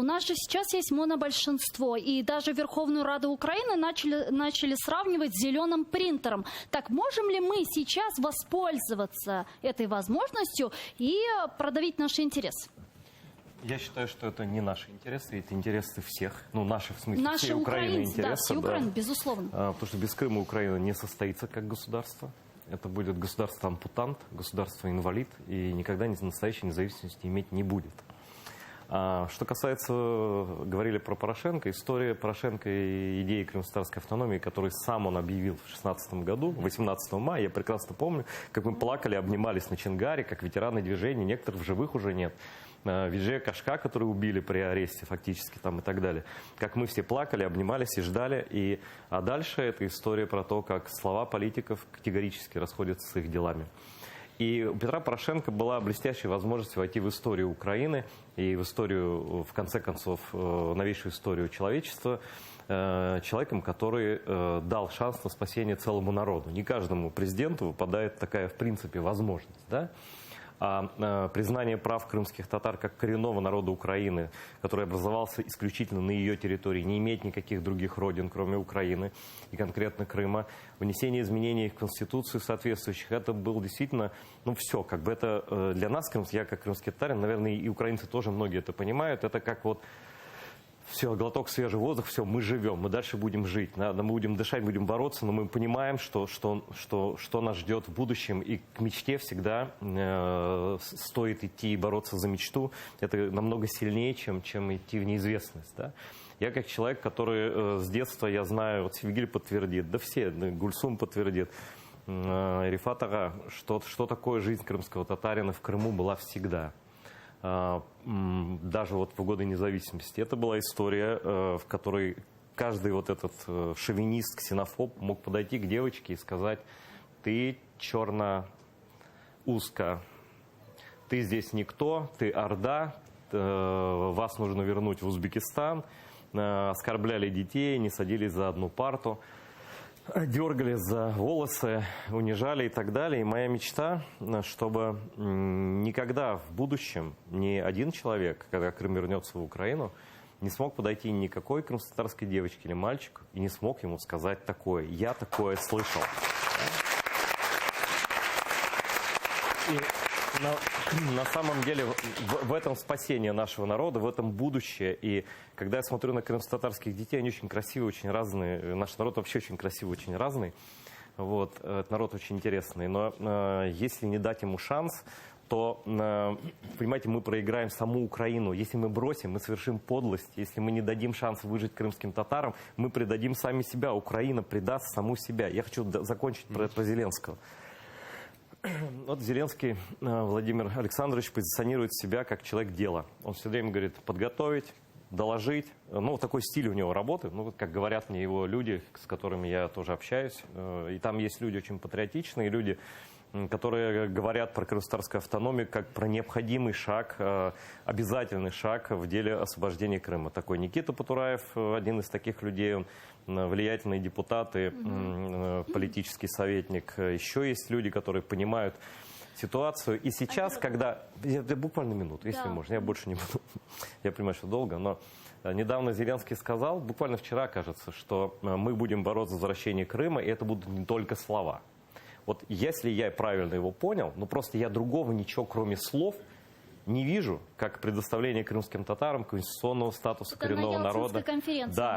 нас же сейчас есть монобольшинство, и даже Верховную Раду Украины начали сравнивать с зеленым принтером. Так можем ли мы сейчас воспользоваться этой возможностью и продавить наши интересы? Я считаю, что это не наши интересы, это интересы всех. Ну, наши, в смысле, Наши все Украины украинцы, интересы. да, все Украины, безусловно. Потому что без Крыма Украина не состоится как государство. Это будет государство-ампутант, государство-инвалид, и никогда настоящей независимости иметь не будет. Что касается, говорили про Порошенко, история Порошенко и идеи крымско-татарской автономии, которую сам он объявил в 2016 году, 18 мая, я прекрасно помню, как мы плакали, обнимались на Чингаре, как ветераны движения, некоторых в живых уже нет. Виджея Кашка, который убили при аресте фактически там и так далее. Как мы все плакали, обнимались и ждали. А дальше это история про то, как слова политиков категорически расходятся с их делами. И у Петра Порошенко была блестящая возможность войти в историю Украины и в историю, в конце концов, новейшую историю человечества, человеком, который дал шанс на спасение целому народу. Не каждому президенту выпадает такая, в принципе, возможность, да? А признание прав крымских татар как коренного народа Украины, который образовался исключительно на ее территории, не имеет никаких других родин, кроме Украины и конкретно Крыма, внесение изменений в Конституцию соответствующих, это было действительно, ну все, как бы это для нас, я как крымский татарин, наверное, и украинцы тоже многие это понимают, это как вот все, глоток свежий воздух, все, мы живем, мы дальше будем жить, мы будем дышать, будем бороться, но мы понимаем, что нас ждет в будущем, и к мечте всегда стоит идти и бороться за мечту. Это намного сильнее, чем идти в неизвестность. Да? Я как человек, который с детства, я знаю, вот Севгиль подтвердит, да все, Гульсум подтвердит, Рифат Ага, что такое жизнь крымского татарина в Крыму была всегда. Даже вот в годы независимости. Это была история, в которой каждый вот этот шовинист, ксенофоб мог подойти к девочке и сказать: ты черно-узко, ты здесь никто, ты орда, вас нужно вернуть в Узбекистан. Оскорбляли детей, не садились за одну парту, дергали за волосы, унижали и так далее. И моя мечта, чтобы никогда в будущем ни один человек, когда Крым вернется в Украину, не смог подойти никакой крымско-татарской девочке или мальчику и не смог ему сказать такое. Я такое слышал. И на самом деле в этом спасение нашего народа, в этом будущее. И когда я смотрю на крымско-татарских детей, они очень красивые, очень разные. Наш народ вообще очень красивый, очень разный. Вот. Этот народ очень интересный. Но если не дать ему шанс, то, понимаете, мы проиграем саму Украину. Если мы бросим, мы совершим подлость. Если мы не дадим шанс выжить крымским татарам, мы предадим сами себя. Украина предаст саму себя. Я хочу закончить про Зеленского. Вот Зеленский Владимир Александрович позиционирует себя как человек дела. Он все время говорит: подготовить, доложить. Ну, такой стиль у него работы. Ну, как говорят мне его люди, с которыми я тоже общаюсь. И там есть люди очень патриотичные, люди, которые говорят про крымско-татарскую автономию как про необходимый шаг, обязательный шаг в деле освобождения Крыма. Такой Никита Потураев, один из таких людей, он влиятельный депутат и политический советник. Еще есть люди, которые понимают ситуацию. И сейчас, когда... Я буквально минуту, если можно, я больше не буду. Я понимаю, что долго, но... Недавно Зеленский сказал, буквально вчера, кажется, что мы будем бороться за возвращение Крыма, и это будут не только слова. Вот если я правильно его понял, но просто я другого ничего, кроме слов, не вижу, как предоставление крымским татарам конституционного статуса коренного народа. Конференция. Да.